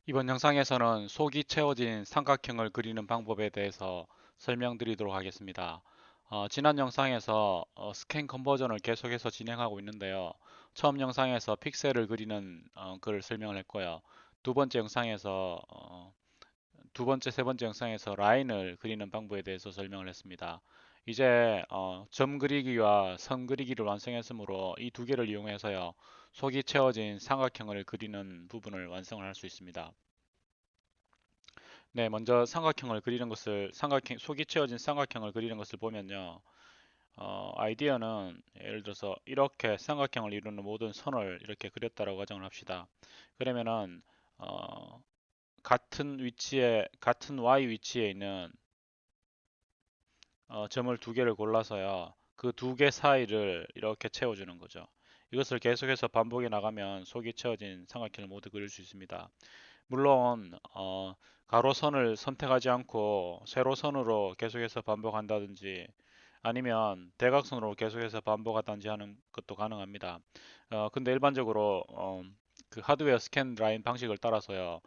이번 영상에서는 속이 채워진 삼각형을 그리는 방법에 대해서 설명드리도록 하겠습니다. 지난 영상에서 스캔 컨버전을 계속해서 진행하고 있는데요. 처음 영상에서 픽셀을 그리는 글을 설명을 했고요. 두 번째 영상에서 두 번째, 세 번째 영상에서 라인을 그리는 방법에 대해서 설명을 했습니다. 이제 점 그리기와 선 그리기를 완성했으므로 이 두 개를 이용해서요. 속이 채워진 삼각형을 그리는 부분을 완성을 할 수 있습니다. 네, 먼저 삼각형을 그리는 것을 속이 채워진 삼각형을 그리는 것을 보면요. 아이디어는 예를 들어서 이렇게 삼각형을 이루는 모든 선을 이렇게 그렸다라고 가정을 합시다. 그러면은 같은 y 위치에 있는 점을 두 개를 골라서요. 그 두 개 사이를 이렇게 채워주는 거죠. 이것을 계속해서 반복해 나가면 속이 채워진 삼각형을 모두 그릴 수 있습니다. 물론 가로선을 선택하지 않고 세로선으로 계속해서 반복한다든지 아니면 대각선으로 계속해서 반복하든지 하는 것도 가능합니다. 근데 일반적으로 그 하드웨어 스캔 라인 방식을 따라서요.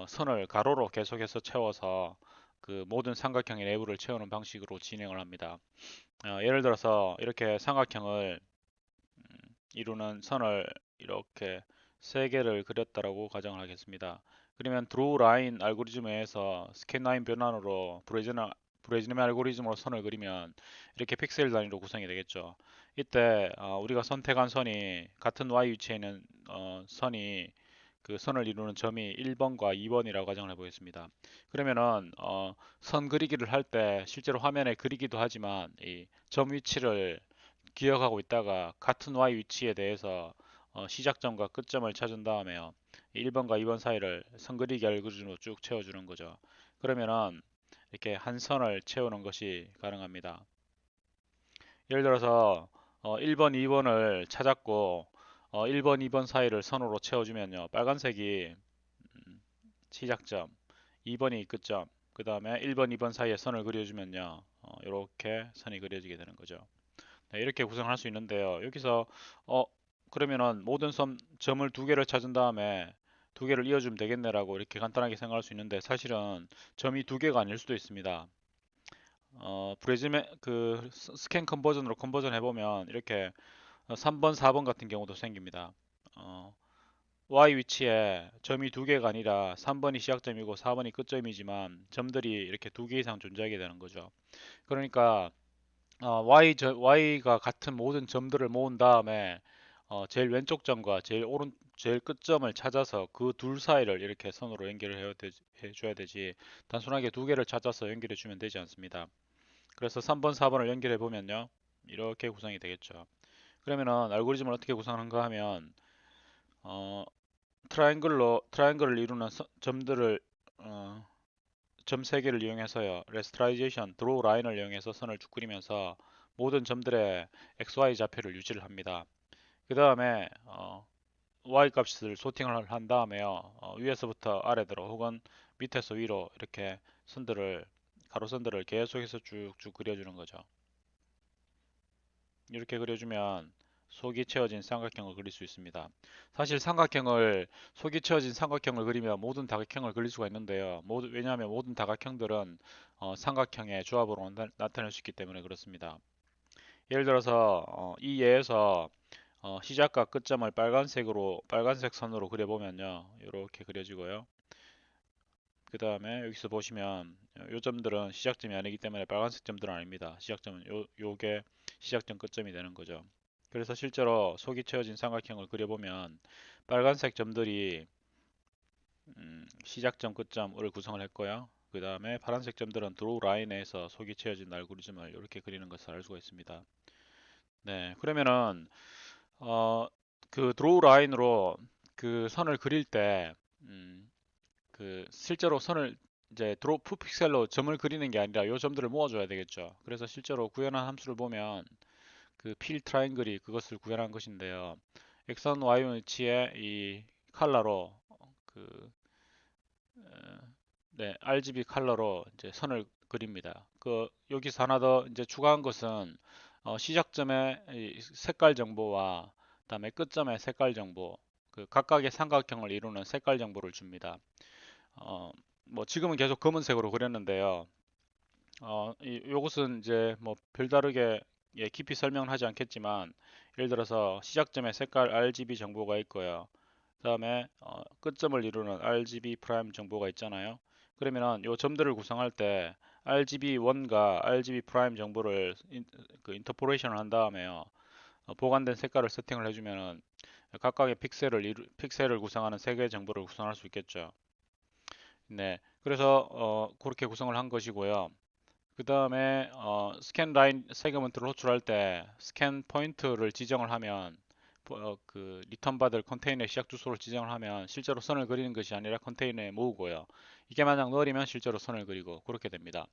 선을 가로로 계속해서 채워서 그 모든 삼각형의 내부를 채우는 방식으로 진행을 합니다. 예를 들어서 이렇게 삼각형을 이루는 선을 이렇게 세 개를 그렸다라고 가정을 하겠습니다. 그러면 드로우 라인 알고리즘에서 스캔 라인 변환으로 브레이즈널 알고리즘으로 선을 그리면 이렇게 픽셀 단위로 구성이 되겠죠. 이때 우리가 선택한 선이 같은 y 위치에 있는 선이 그 선을 이루는 점이 1번과 2번이라고 가정을 해보겠습니다. 그러면은 선 그리기를 할 때 실제로 화면에 그리기도 하지만 이 점 위치를 기억하고 있다가 같은 y 위치에 대해서 시작점과 끝점을 찾은 다음에요. 1번과 2번 사이를 선 그리기 알고리즘으로 쭉 채워주는 거죠. 그러면은 이렇게 한 선을 채우는 것이 가능합니다. 예를 들어서 1번, 2번을 찾았고 1번, 2번 사이를 선으로 채워주면요. 빨간색이 시작점, 2번이 끝점, 그 다음에 1번, 2번 사이에 선을 그려주면요. 이렇게 선이 그려지게 되는 거죠. 네, 이렇게 구성할 수 있는데요. 여기서 어, 그러면은 모든 점을 두 개를 찾은 다음에 두 개를 이어주면 되겠네라고 이렇게 간단하게 생각할 수 있는데 사실은 점이 두 개가 아닐 수도 있습니다. 브레지메 그 스캔 컨버전으로 컨버전 해보면 이렇게 3번, 4번 같은 경우도 생깁니다. 어, Y 위치에 점이 두 개가 아니라 3번이 시작점이고 4번이 끝점이지만 점들이 이렇게 두 개 이상 존재하게 되는 거죠. 그러니까 Y가 같은 모든 점들을 모은 다음에 제일 왼쪽 점과 제일 끝점을 찾아서 그 둘 사이를 이렇게 선으로 해줘야 되지 단순하게 두 개를 찾아서 연결해 주면 되지 않습니다. 그래서 3번, 4번을 연결해 보면요. 이렇게 구성이 되겠죠. 그러면은 알고리즘을 어떻게 구성하는가 하면 어, 트라이앵글을 이루는 점들을 어, 점 3개를 이용해서요. 레스트라이제이션, 드로우 라인을 이용해서 선을 쭉 그리면서 모든 점들의 XY 좌표를 유지를 합니다. 그 다음에 Y 값을 소팅을 한 다음에요. 위에서부터 아래로 혹은 밑에서 위로 이렇게 가로선들을 계속해서 쭉쭉 그려주는 거죠. 이렇게 그려주면 속이 채워진 삼각형을 그릴 수 있습니다. 사실 속이 채워진 삼각형을 그리면 모든 다각형을 그릴 수가 있는데요. 왜냐하면 모든 다각형들은 삼각형의 조합으로 나타낼 수 있기 때문에 그렇습니다. 예를 들어서 이 예에서 시작과 끝점을 빨간색 선으로 그려보면요. 이렇게 그려지고요. 그 다음에 여기서 보시면 요 점들은 시작점이 아니기 때문에 빨간색 점들은 아닙니다. 요게 시작점 끝점이 되는 거죠. 그래서 실제로 속이 채워진 삼각형을 그려보면 빨간색 점들이 시작점 끝점을 구성을 했고요. 그 다음에 파란색 점들은 드로우 라인에서 속이 채워진 알고리즘을 이렇게 그리는 것을 알 수가 있습니다. 네, 그러면은 어, 그 드로우 라인으로 그 선을 그릴 때 그 실제로 선을 이제 드로프 픽셀로 점을 그리는 게 아니라 요 점들을 모아줘야 되겠죠. 그래서 실제로 구현한 함수를 보면 그 필 트라이앵글이 그것을 구현한 것인데요. x1, y1 위치에 이 컬러로 그 네, RGB 컬러로 이제 선을 그립니다. 그 여기서 하나 더 이제 추가한 것은 시작점의 이 색깔 정보와 그다음에 끝점의 색깔 정보 그 각각의 삼각형을 이루는 색깔 정보를 줍니다. 뭐 지금은 계속 검은색으로 그렸는데요. 요것은 이제 뭐 별다르게 깊이 설명은 하지 않겠지만 예를 들어서 시작점에 색깔 RGB 정보가 있고요. 그다음에 끝점을 이루는 RGB 프라임 정보가 있잖아요. 그러면은 요 점들을 구성할 때 RGB1과 RGB 프라임 정보를 그 인터포레이션을 한 다음에요. 보관된 색깔을 세팅을 해주면은 각각의 픽셀을 구성하는 세 개의 정보를 구성할 수 있겠죠. 네, 그래서 그렇게 구성을 한 것이고요. 그 다음에 스캔 라인 세그먼트를 호출할 때 스캔 포인트를 지정을 하면 그 리턴 받을 컨테이너의 시작 주소를 지정을 하면 실제로 선을 그리는 것이 아니라 컨테이너에 모으고요. 이게 만약 널이면 실제로 선을 그리고 그렇게 됩니다.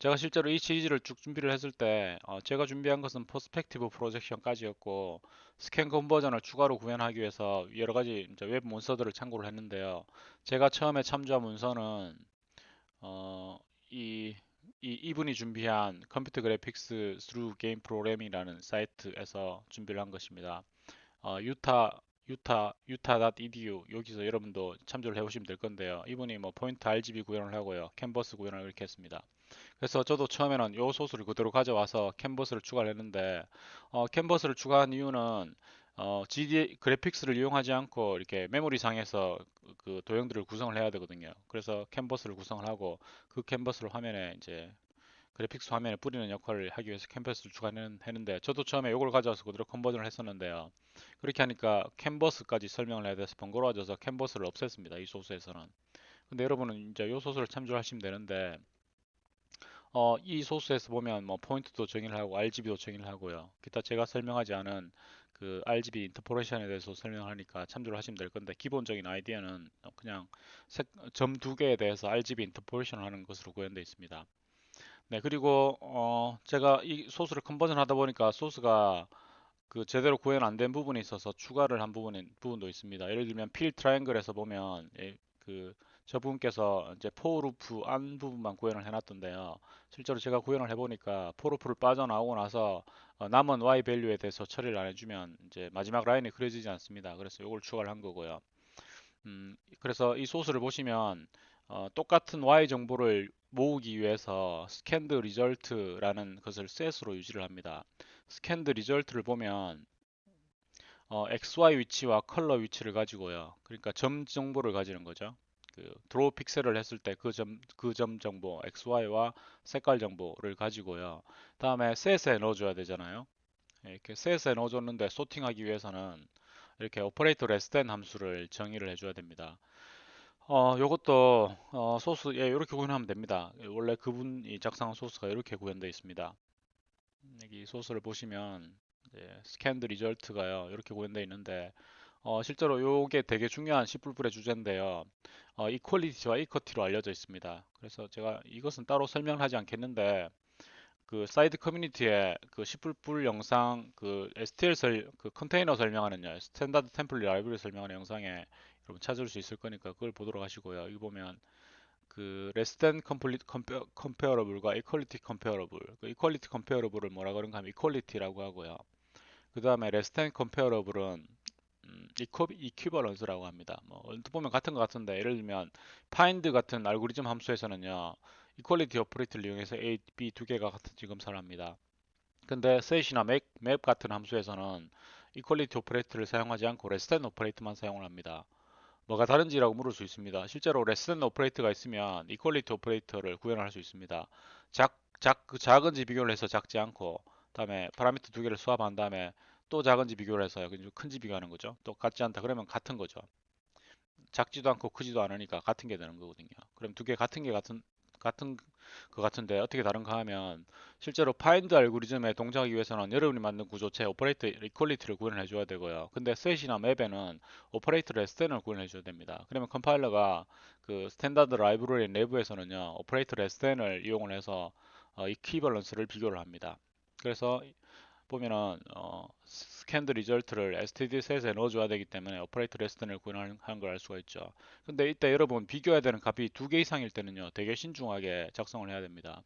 제가 실제로 이 시리즈를 쭉 준비를 했을 때 제가 준비한 것은 퍼스펙티브 프로젝션까지였고 스캔 컨버전을 추가로 구현하기 위해서 여러 가지 이제 웹 문서들을 참고를 했는데요. 제가 처음에 참조한 문서는 어, 이, 이분이 준비한 컴퓨터 그래픽스 through game programming이라는 사이트에서 준비를 한 것입니다. 유타.edu 여기서 여러분도 참조를 해보시면 될 건데요. 이분이 뭐 포인트 RGB 구현을 하고요. 캔버스 구현을 이렇게 했습니다. 그래서 저도 처음에는 요 소스를 그대로 가져와서 캔버스를 추가를 했는데 캔버스를 추가한 이유는 GD 그래픽스를 이용하지 않고 이렇게 메모리상에서 그 도형들을 구성을 해야 되거든요. 그래서 캔버스를 구성을 하고 그 캔버스를 화면에 이제 그래픽스 화면에 뿌리는 역할을 하기 위해서 캔버스를 추가했는데 저도 처음에 이걸 가져와서 그대로 컨버전을 했었는데요. 그렇게 하니까 캔버스까지 설명을 해야 돼서 번거로워져서 캔버스를 없앴습니다. 이 소스에서는. 근데 여러분은 이제 이 소스를 참조하시면 되는데 이 소스에서 보면 뭐 포인트도 정의를 하고 RGB도 정의를 하고요. 기타 제가 설명하지 않은 그 RGB 인터포레이션에 대해서 설명을 하니까 참조를 하시면 될 건데 기본적인 아이디어는 그냥 점 두 개에 대해서 RGB 인터포레이션을 하는 것으로 구현되어 있습니다. 네, 그리고 제가 이 소스를 컨버전 하다 보니까 소스가 그 제대로 구현 안 된 부분이 있어서 추가를 한 부분도 있습니다. 예를 들면 필 트라이앵글에서 보면 그 저분께서 이제 포루프 안 부분만 구현을 해놨던데요. 실제로 제가 구현을 해보니까 포루프를 빠져나오고 나서 남은 y 밸류에 대해서 처리를 안 해주면 이제 마지막 라인이 그려지지 않습니다. 그래서 이걸 추가를 한 거고요. 그래서 이 소스를 보시면 똑같은 y 정보를 모으기 위해서 스캔드 리절트라는 것을 set으로 유지를 합니다. 스캔드 리절트를 보면 XY 위치와 컬러 위치를 가지고요. 그러니까 점 정보를 가지는 거죠. 그 드로우 픽셀을 했을 때 그 점 정보, XY와 색깔 정보를 가지고요. 다음에 set에 넣어줘야 되잖아요. 이렇게 set에 넣어줬는데 소팅하기 위해서는 이렇게 오퍼레이터 레스 된 함수를 정의를 해줘야 됩니다. 요것도 소스에 이렇게 구현하면 됩니다. 원래 그분이 작성한 소스가 이렇게 구현되어 있습니다. 여기 소스를 보시면 스캔드 리절트가요 이렇게 구현되어 있는데 실제로 요게 되게 중요한 C++의 주제인데요. 이퀄리티와 이커티로 알려져 있습니다. 그래서 제가 이것은 따로 설명하지 않겠는데 그 사이드 커뮤니티에 그 C++ 영상 그 STL 그 컨테이너 설명하는요 스탠다드 템플릿 라이브러리 설명하는 영상에 여러분 찾을 수 있을 거니까 그걸 보도록 하시고요. 여기 보면 그 less than complete comparable과 equality comparable 그 equality comparable을 뭐라 그런가 하면 equality라고 하고요. 그 다음에 less than comparable은 equivalence라고 합니다. 뭐 언뜻 보면 같은 것 같은데 예를 들면 find 같은 알고리즘 함수에서는요 equality 오퍼레이터를 이용해서 A, B 두 개가 같은 지검사를 합니다. 근데 set이나 map 같은 함수에서는 equality 오퍼레이터를 사용하지 않고 less than 오퍼레이터만 사용을 합니다. 뭐가 다른지라고 물을 수 있습니다. 실제로 less than 오퍼레이터가 있으면 equality 오퍼레이터를 구현할 수 있습니다. 그 작은지 비교를 해서 작지 않고 다음에 파라미터 두 개를 수합한 다음에 또 작은지 비교를 해서 큰지 비교하는 거죠. 또 같지 않다 그러면 같은 거죠. 작지도 않고 크지도 않으니까 같은 게 되는 거거든요. 그럼 두 개 같은 것 같은데 어떻게 다른가 하면 실제로 파인드 알고리즘에 동작하기 위해서는 여러분이 만든 구조체 오퍼레이터 이퀄리티를 구현을 해줘야 되고요. 근데 셋이나 맵에는 오퍼레이터 레스텐을 구현해 줘야 됩니다. 그러면 컴파일러가 그 스탠다드 라이브러리 내부에서는요 오퍼레이터 레스텐을 이용을 해서 이퀴벌런스를 비교를 합니다. 그래서 보면은 스캔드 리절트를 std셋에 넣어줘야 되기 때문에 오퍼레이터 레스턴을 구현하는 걸 알 수가 있죠. 근데 이때 여러분 비교해야 되는 값이 두 개 이상일 때는요 되게 신중하게 작성을 해야 됩니다.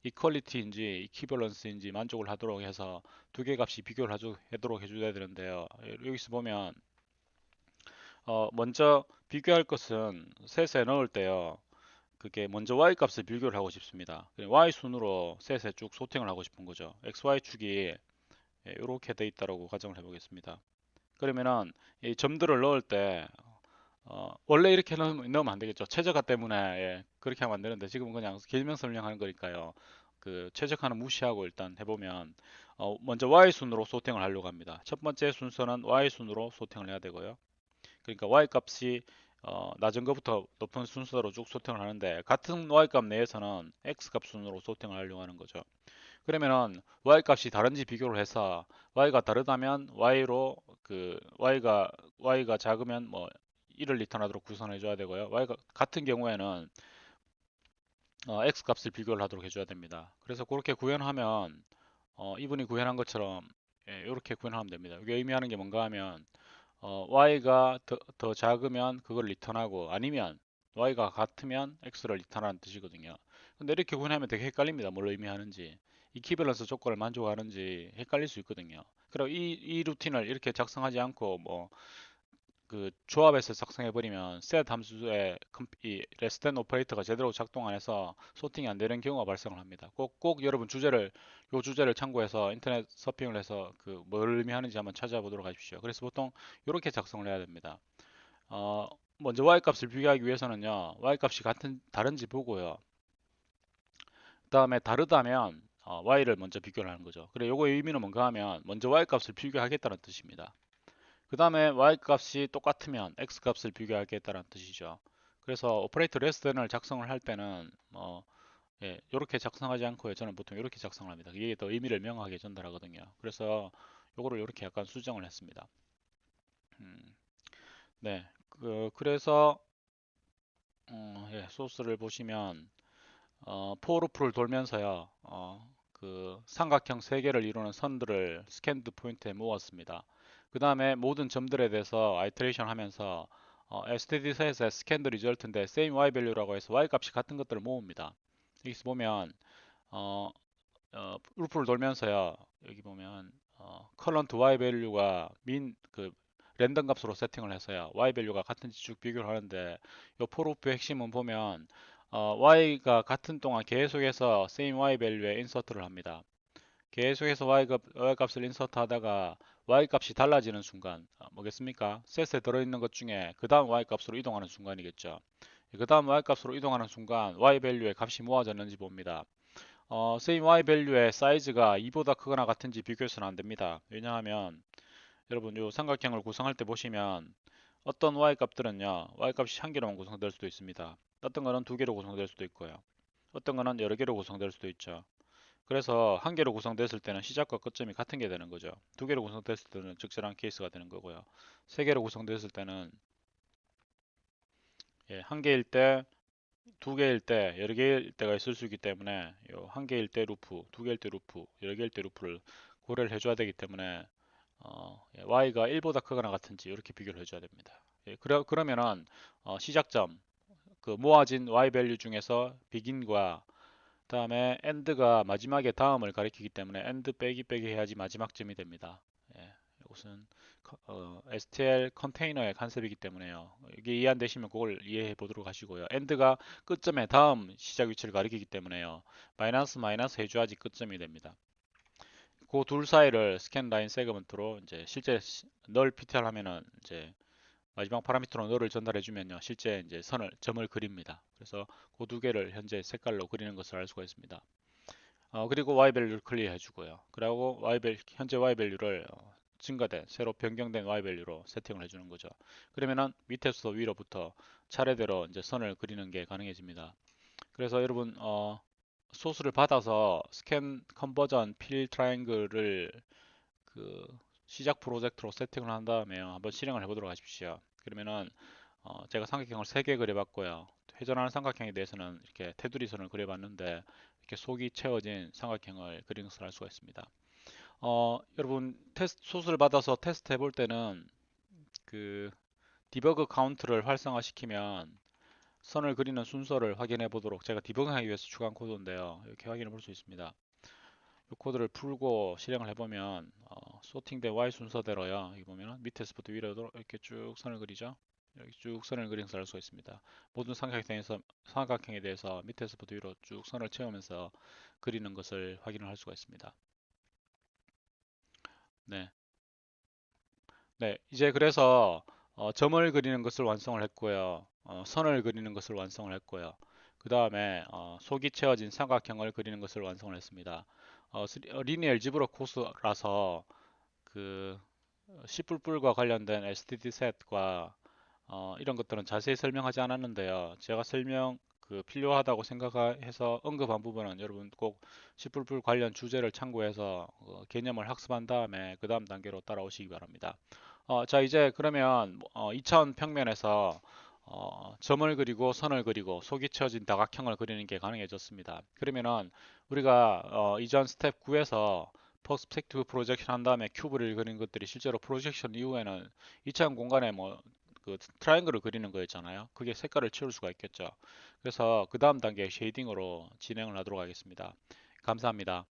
이퀄리티인지 이퀴벌런스인지 만족을 하도록 해서 두 개 값이 비교를 하도록 해줘야 되는데요. 여기서 보면 먼저 비교할 것은 셋에 넣을 때요. 그게 먼저 y 값을 비교를 하고 싶습니다. y 순으로 셋에 쭉 소팅을 하고 싶은 거죠. xy 축이 이렇게 돼 있다라고 가정을 해보겠습니다. 그러면은 이 점들을 넣을 때 원래 이렇게 넣으면 안 되겠죠. 최저가 때문에 그렇게 하면 안 되는데 지금은 그냥 개념 설명하는 거니까요. 그 최적화는 무시하고 일단 해보면 먼저 y 순으로 소팅을 하려고 합니다. 첫 번째 순서는 y 순으로 소팅을 해야 되고요. 그러니까 y 값이 낮은 것부터 높은 순서로 쭉 소팅을 하는데 같은 y 값 내에서는 x 값 순으로 소팅을 하려고 하는 거죠. 그러면은 y 값이 다른지 비교를 해서 y가 다르다면 y로 그 y가 작으면 뭐 1을 리턴하도록 구성해 줘야 되고요. y가 같은 경우에는 x 값을 비교를 하도록 해줘야 됩니다. 그래서 그렇게 구현하면 이분이 구현한 것처럼 이렇게 구현하면 됩니다. 이게 의미하는 게 뭔가 하면 y가 더 작으면 그걸 리턴하고 아니면 y가 같으면 x를 리턴하는 뜻이거든요. 근데 이렇게 구현하면 되게 헷갈립니다. 뭘 의미하는지. 이키밸런스 조건을 만족하는지 헷갈릴 수 있거든요. 그리고 이 루틴을 이렇게 작성하지 않고 뭐 그 조합해서 작성해버리면 set 함수의 이 레스된 오퍼레이터가 제대로 작동 안 해서 소팅이 안 되는 경우가 발생을 합니다. 꼭 여러분 요 주제를 참고해서 인터넷 서핑을 해서 그 뭘 의미하는지 한번 찾아보도록 하십시오. 그래서 보통 이렇게 작성을 해야 됩니다. 먼저 y 값을 비교하기 위해서는요, y 값이 다른지 보고요. 그 다음에 다르다면 y를 먼저 비교를 하는 거죠. 그래, 요거의 의미는 뭔가 하면 먼저 y 값을 비교하겠다는 뜻입니다. 그 다음에 y 값이 똑같으면 x 값을 비교하겠다는 뜻이죠. 그래서 오퍼레이터 레스den을 작성을 할 때는 이렇게 작성하지 않고요. 저는 보통 이렇게 작성을 합니다. 이게 더 의미를 명확하게 전달하거든요. 그래서 요거를 이렇게 약간 수정을 했습니다. 네, 그래서 소스를 보시면 for loop를 돌면서요. 그 삼각형 세 개를 이루는 선들을 스캔드 포인트에 모았습니다. 그 다음에 모든 점들에 대해서 아이터레이션 하면서 stdset의 스캔드 리절트인데 same y value라고 해서 y 값이 같은 것들을 모읍니다. 여기서 보면 루프를 돌면서요. 여기 보면 current y value가 그 랜덤 값으로 세팅을 해서요. y value가 같은지 쭉 비교를 하는데 이 for loop의 핵심은 보면 y가 같은 동안 계속해서 same y value에 인서트를 합니다. 계속해서 y 값을 인서트 하다가 y 값이 달라지는 순간 뭐겠습니까? 셋에 들어있는 것 중에 그 다음 y 값으로 이동하는 순간이겠죠. 그 다음 y 값으로 이동하는 순간 y value의 값이 모아졌는지 봅니다. same y value의 사이즈가 2보다 크거나 같은지 비교해서는 안 됩니다. 왜냐하면 여러분 이 삼각형을 구성할 때 보시면 어떤 y 값들은요 y 값이 한 개로만 구성될 수도 있습니다. 어떤 거는 두 개로 구성될 수도 있고요. 어떤 거는 여러 개로 구성될 수도 있죠. 그래서 한 개로 구성됐을 때는 시작과 끝점이 같은 게 되는 거죠. 두 개로 구성됐을 때는 적절한 케이스가 되는 거고요. 세 개로 구성됐을 때는 한 개일 때, 두 개일 때, 여러 개일 때가 있을 수 있기 때문에 한 개일 때 루프, 두 개일 때 루프, 여러 개일 때 루프를 고려를 해줘야 되기 때문에 y가 1보다 크거나 같은지 이렇게 비교를 해줘야 됩니다. 그러면은 시작점, 그 모아진 y 밸류 중에서 begin과 다음에 end가 마지막에 다음을 가리키기 때문에 end 빼기 빼기 해야지 마지막 점이 됩니다. 이것은 STL 컨테이너의 컨셉이기 때문에요. 이게 이해 안 되시면 그걸 이해해 보도록 하시고요. end가 끝점의 다음 시작 위치를 가리키기 때문에요. 마이너스 마이너스 해줘야지 끝점이 됩니다. 그 둘 사이를 스캔 라인 세그먼트로 이제 실제 널 PTR 하면은 이제 마지막 파라미터로 널을 전달해 주면요. 실제 이제 점을 그립니다. 그래서 그 두 개를 현재 색깔로 그리는 것을 알 수가 있습니다. 그리고 y 밸류를 클리어 해주고요. 그리고 현재 y 밸류를 증가된 새로 변경된 y 밸류로 세팅을 해주는 거죠. 그러면은 밑에서 위로부터 차례대로 이제 선을 그리는 게 가능해집니다. 그래서 여러분 소스를 받아서 스캔 컨버전 필 트라이앵글을 그 시작 프로젝트로 세팅을 한 다음에요. 한번 실행을 해보도록 하십시오. 그러면은 제가 삼각형을 3개 그려봤고요. 회전하는 삼각형에 대해서는 이렇게 테두리 선을 그려봤는데 이렇게 속이 채워진 삼각형을 그리는 것을 알 수가 있습니다. 여러분 소스를 받아서 테스트 해볼 때는 그 디버그 카운트를 활성화시키면 선을 그리는 순서를 확인해 보도록 제가 디버그하기 위해서 추가한 코드인데요. 이렇게 확인해 볼 수 있습니다. 이 코드를 풀고 실행을 해보면 소팅된 Y 순서대로요. 여기 보면 밑에서부터 위로 이렇게 쭉 선을 그리죠. 이렇게 쭉 선을 그리면서 알 수가 있습니다. 모든 삼각형에 대해서 밑에서부터 위로 쭉 선을 채우면서 그리는 것을 확인을 할 수가 있습니다. 네, 네, 이제 그래서 점을 그리는 것을 완성을 했고요. 선을 그리는 것을 완성을 했고요. 그 다음에 속이 채워진 삼각형을 그리는 것을 완성을 했습니다. 리니어 알지브라 코스라서 그 C++과 관련된 std 셋과 이런 것들은 자세히 설명하지 않았는데요. 제가 필요하다고 생각해서 언급한 부분은 여러분 꼭 C++ 관련 주제를 참고해서 개념을 학습한 다음에 그 다음 단계로 따라오시기 바랍니다. 자, 이제 그러면 2000평면에서 점을 그리고 선을 그리고 속이 채워진 다각형을 그리는 게 가능해졌습니다. 그러면은 우리가 이전 스텝 9에서 퍼스펙티브 프로젝션 한 다음에 큐브를 그린 것들이 실제로 프로젝션 이후에는 2차원 공간에 그 트라이앵글을 그리는 거였잖아요. 그게 색깔을 채울 수가 있겠죠. 그래서 그 다음 단계 쉐이딩으로 진행을 하도록 하겠습니다. 감사합니다.